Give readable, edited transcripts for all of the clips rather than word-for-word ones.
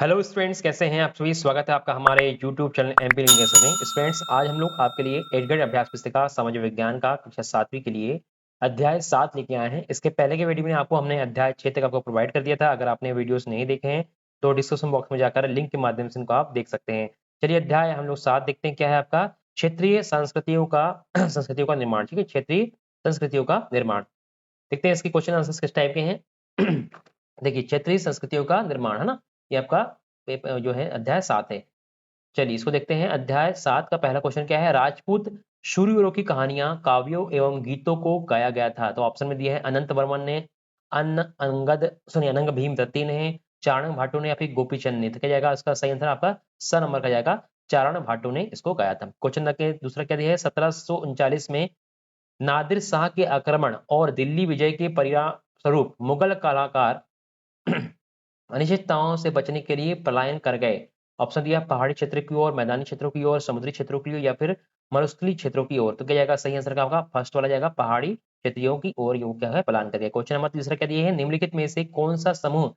Hello students, कैसे हैं आप सभी। स्वागत है आपका हमारे यूट्यूब चैनल एमपी इंग्लिश में। स्टूडेंट्स, आज हम लोग आपके लिए एडगढ़ अभ्यास पुस्तिका सामाजिक विज्ञान का कक्षा 7वीं के लिए अध्याय 7 लेके आए हैं। इसके पहले के वीडियो में आपको हमने अध्याय 6 तक आपको प्रोवाइड कर दिया था। अगर आपने वीडियोस नहीं देखे हैं तो डिस्क्रिप्शन बॉक्स में जाकर लिंक के माध्यम से इनको आप देख सकते हैं। चलिए अध्याय हम लोग 7 देखते हैं। क्या है आपका? क्षेत्रीय संस्कृतियों का संस्कृतियों का निर्माण। ठीक है, क्षेत्रीय संस्कृतियों का निर्माण। देखते हैं इसके क्वेश्चन आंसर्स किस टाइप के हैं। देखिए, क्षेत्रीय संस्कृतियों का निर्माण है ना, ये आपका जो है अध्याय 7 है। चलिए इसको देखते हैं। अध्याय 7 का पहला क्वेश्चन क्या है? राजपूत शूरवीरों की कहानियां, काव्यों एवं गीतों को गाया गया था। तो ऑप्शन में दिया है अनंत वर्मन ने, अनंग भीम दत्ती ने, चारण भाटू ने या फिर गोपीचंद ने। तो क्या जाएगा इसका सही आंसर? आपका स नंबर का जाएगा, चारण भाटू ने इसको गाया था। क्वेश्चन के दूसरा क्या दिया है? 1739 में नादिर शाह के आक्रमण और दिल्ली विजय के परिणाम स्वरूप मुगल कलाकार अनिश्चितताओं से बचने के लिए पलायन कर गए। ऑप्शन दिया पहाड़ी क्षेत्र की ओर, मैदानी क्षेत्रों की ओर, समुद्री क्षेत्रों की ओर या फिर मरुस्थलीय क्षेत्रों की ओर। तो क्या जाएगा सही आंसर का आपका फर्स्ट वाला जाएगा, पहाड़ी क्षेत्रों की ओर यो क्या है पलायन कर गए। क्वेश्चन नंबर तीसरा क्या दिए है? निम्नलिखित में से कौन सा समूह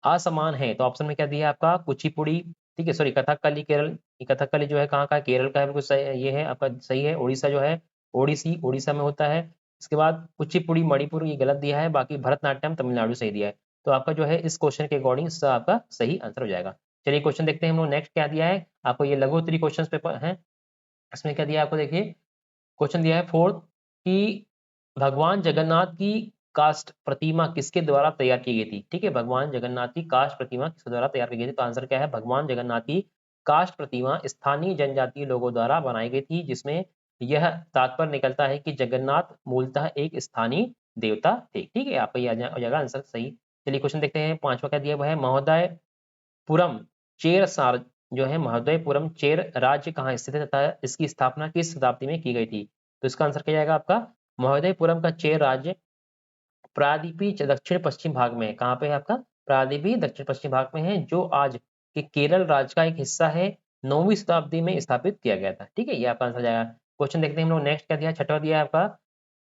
असमान है? तो ऑप्शन में क्या दिया है आपका? कुचिपुड़ी, ठीक है, सॉरी कथकली केरल। कथकली जो है कहाँ का? केरल का है, बिल्कुल सही ये है आपका, सही है। उड़ीसा जो है, ओडिसी उड़ीसा में होता है। इसके बाद कुचिपुड़ी मणिपुर, ये गलत दिया है। बाकी भरतनाट्यम तमिलनाडु सही दिया है। तो आपका जो है इस क्वेश्चन के अकॉर्डिंग आपका सही आंसर हो जाएगा। चलिए क्वेश्चन देखते हैं हम लोग नेक्स्ट क्या दिया है आपको। ये लघु उत्तरीय क्वेश्चन पेपर है। इसमें क्या दिया है आपको? देखिए क्वेश्चन दिया है फोर्थ कि भगवान जगन्नाथ की कास्ट प्रतिमा किसके द्वारा तैयार की गई थी। ठीक है, भगवान जगन्नाथ की कास्ट प्रतिमा किसके द्वारा तैयार की गई थी? तो आंसर क्या है? भगवान जगन्नाथ की कास्ट प्रतिमा स्थानीय जनजातीय लोगों द्वारा बनाई गई थी, जिसमें यह तात्पर्य निकलता है कि जगन्नाथ मूलतः एक स्थानीय देवता थे। ठीक है, आपका ये हो जाएगा आंसर सही। चलिए क्वेश्चन देखते हैं। पांचवा क्या दिया हुआ है? महोदयपुरम चेर सार जो है, महोदयपुरम चेर राज्य कहाँ स्थित है तथा इसकी स्थापना किस शताब्दी में की गई थी? तो इसका आंसर क्या जाएगा आपका? महोदयपुरम का चेर राज्य प्रायद्वीपीय दक्षिण पश्चिम भाग में है। कहाँ पे है आपका? प्रायद्वीपीय दक्षिण पश्चिम भाग में है, जो आज के केरल राज्य का एक हिस्सा है। 9वीं शताब्दी में स्थापित किया गया था। ठीक है, ये आपका आंसर जाएगा। क्वेश्चन देखते हैं हम लोग नेक्स्ट क्या दिया, छठवा दिया है आपका।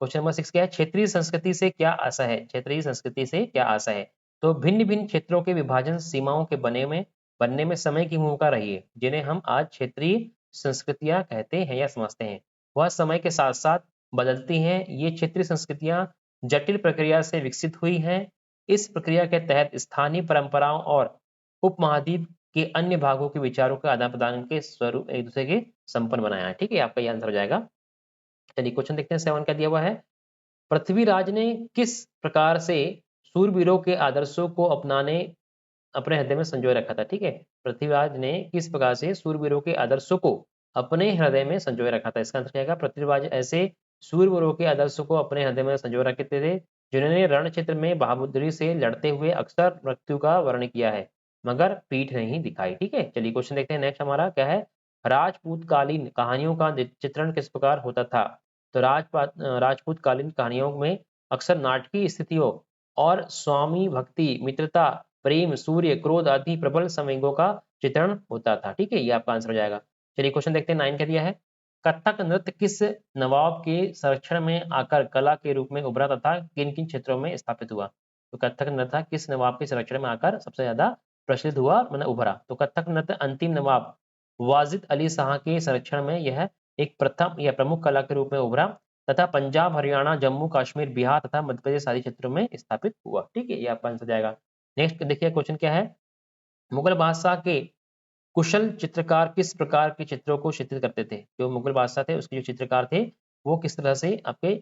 क्वेश्चन नंबर 6 क्या है? क्षेत्रीय संस्कृति से क्या आशा है? क्षेत्रीय संस्कृति से क्या आशा है? तो भिन्न भिन्न क्षेत्रों के विभाजन सीमाओं के बनने में समय की भूमिका रही है, जिन्हें हम आज क्षेत्रीय संस्कृतियां कहते हैं या समझते हैं। वह समय के साथ साथ बदलती हैं। ये क्षेत्रीय संस्कृतियां जटिल प्रक्रिया से विकसित हुई हैं। इस प्रक्रिया के तहत स्थानीय परंपराओं और उपमहाद्वीप के अन्य भागों के विचारों के आदान प्रदान के स्वरूप एक दूसरे के संपन्न बनाया है। ठीक है, आपका ये आंसर हो जाएगा। चलिए क्वेश्चन देखते हैं। 7 क्या दिया हुआ है? पृथ्वीराज ने किस प्रकार से सूरवीरों के आदर्शों को अपने हृदय में संजोए रखा था? ठीक है, पृथ्वीराज ने किस प्रकार से सूरवीरों के आदर्शों को अपने हृदय में संजोए रखा था? इसका आंसर क्या होगा? पृथ्वीराज ऐसे सूरवीरों के आदर्शों को अपने हृदय में संजोए रखते थे जिन्होंने रण क्षेत्र में बहादुरी से लड़ते हुए अक्सर मृत्यु का वर्ण किया है मगर पीठ नहीं दिखाई। ठीक है, चलिए क्वेश्चन देखते हैं। नेक्स्ट हमारा क्या है? राजपूतकालीन कहानियों का चित्रण किस प्रकार होता था? तो राजपूतकालीन कहानियों में अक्सर नाटकीय स्थितियों और स्वामी भक्ति, मित्रता, प्रेम, सूर्य, क्रोध आदि प्रबल संवेगों का चित्रण होता था। ठीक है, ये आपका आंसर हो जाएगा। चलिए क्वेश्चन देखते हैं। 9 क्या दिया है? कथक नृत्य किस नवाब के संरक्षण में आकर कला के रूप में उभरा तथा किन किन क्षेत्रों में स्थापित हुआ? तो कथक नृत्य किस नवाब के संरक्षण में आकर सबसे ज्यादा प्रसिद्ध हुआ, मतलब उभरा? तो कथक नृत्य अंतिम नवाब वाजिद अली शाह के संरक्षण में यह एक प्रथम या प्रमुख कला के रूप में उभरा तथा पंजाब, हरियाणा, जम्मू कश्मीर, बिहार तथा मध्य प्रदेश आदि क्षेत्रों में स्थापित हुआ। ठीक है, ये आपका आंसर जाएगा। नेक्स्ट देखिए क्वेश्चन क्या है? मुगल बादशाह के कुशल चित्रकार किस प्रकार के चित्रों को चित्रित करते थे? जो मुगल बादशाह थे उसके जो चित्रकार थे वो किस तरह से आपके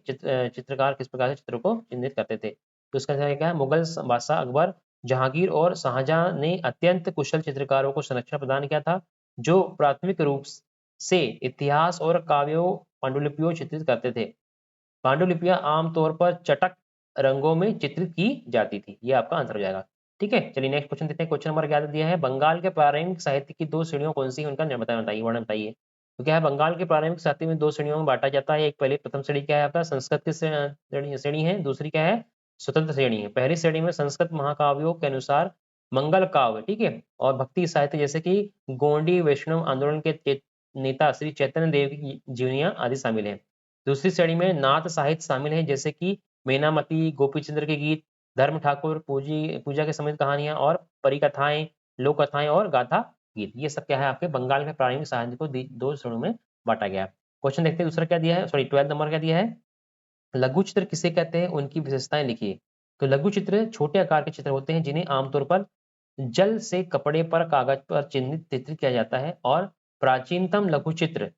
चित्रकार किस प्रकार से चित्रों को चिन्हित करते थे? तो इसका आंसर क्या है? मुगल बादशाह अकबर, जहांगीर और शाहजहां ने अत्यंत कुशल चित्रकारों को संरक्षण प्रदान किया था, जो प्राथमिक रूप से इतिहास और काव्यों पांडुलिपियों चित्रित करते थे। पांडुलिपियां आमतौर पर चटक रंगों में चित्रित की जाती थी। ये आपका आंसर हो जाएगा। ठीक है, चलिए नेक्स्ट क्वेश्चन देखते हैं। क्वेश्चन नंबर 11 दिया है बंगाल के प्रारंभिक साहित्य की दो श्रेणियों कौन सी है? उनका बताइए, वर्णन बताइए। तो क्या है? बंगाल के प्रारंभिक साहित्य में दो श्रेणियों में बांटा जाता है। एक पहले प्रथम श्रेणी क्या है आपका? संस्कृत की श्रेणी है। दूसरी क्या है? स्वतंत्र श्रेणी है। पहली श्रेणी में संस्कृत महाकाव्यों के अनुसार मंगल काव्य, ठीक है, और भक्ति साहित्य जैसे कि गोंडी वैष्णव आंदोलन के नेता श्री चैतन्य देव की जीवनियां आदि शामिल है। दूसरी श्रेणी में नाथ साहित्य शामिल है, जैसे कि मीनामती, गोपीचंद्र के गीत, धर्म ठाकुर, पूजा के समय कहानियां और परिकथाएं, लोक कथाएं और गाथा गीत। ये सब क्या है आपके बंगाल में प्रारंभिक साहित्य को दो श्रेणियों में बांटा गया। क्वेश्चन देखते हैं दूसरा क्या दिया है, सॉरी 12 नंबर क्या दिया है, लघु चित्र किसे कहते हैं, उनकी विशेषताएं लिखिए। तो लघु चित्र छोटे आकार के चित्र होते हैं जिन्हें आमतौर पर जल से कपड़े पर कागज पर चित्रित किया जाता है, और प्राचीनतम लघु चित्र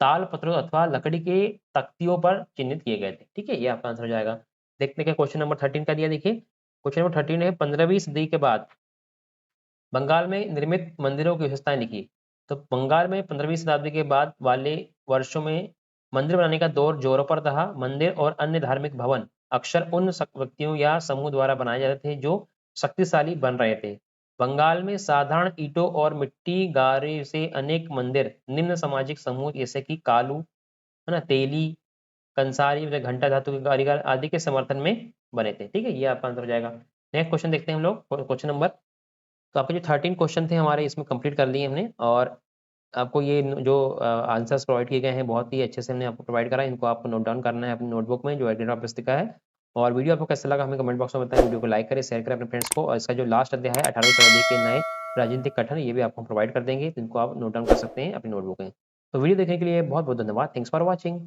ताल पत्रों अथवा लकड़ी के तख्तियों पर चिन्हित किए गए थे। ठीक है, ये आपका आंसर हो जाएगा। देखते हैं क्वेश्चन नंबर 13 का दिया, देखिए क्वेश्चन नंबर 13 है 15वीं सदी के बाद बंगाल में निर्मित मंदिरों की विशेषताएं लिखिए। तो बंगाल में 15वीं शताब्दी के बाद वाले वर्षों में मंदिर बनाने का दौर जोरों पर रहा। मंदिर और अन्य धार्मिक भवन अक्सर उन व्यक्तियों या समूह द्वारा बनाए जाते थे जो शक्तिशाली बन रहे थे। बंगाल में साधारण ईंटों और मिट्टी गारे से अनेक मंदिर निम्न सामाजिक समूह जैसे कि कालू, है ना, तेली, कंसारी, मतलब घंटा धातु के कारीगर आदि के समर्थन में बने थे। ठीक है, ये आपका आंसर हो जाएगा। नेक्स्ट क्वेश्चन देखते हैं हम लोग, क्वेश्चन नंबर, तो आपके जो 13 क्वेश्चन थे हमारे इसमें कंप्लीट कर लिए हमने, और आपको ये जो आंसर्स प्रोवाइड किए गए हैं बहुत ही अच्छे से हमने आपको प्रोवाइड करा है। इनको आपको नोट डाउन करना है अपनी नोटबुक में जो एडिटर ऑफिस लिखा है। और वीडियो आपको कैसा लगा हमें कमेंट बॉक्स में बताएं। वीडियो को लाइक करें, शेयर करें अपने फ्रेंड्स को, और इसका जो लास्ट अध्याय है 18वीं शताब्दी के नए राजनीतिक गठन, ये भी आपको प्रोवाइड कर देंगे, तो इनको आप नोट डाउन कर सकते हैं अपनी नोटबुक में। तो वीडियो देखने के लिए बहुत बहुत धन्यवाद। Thanks for watching.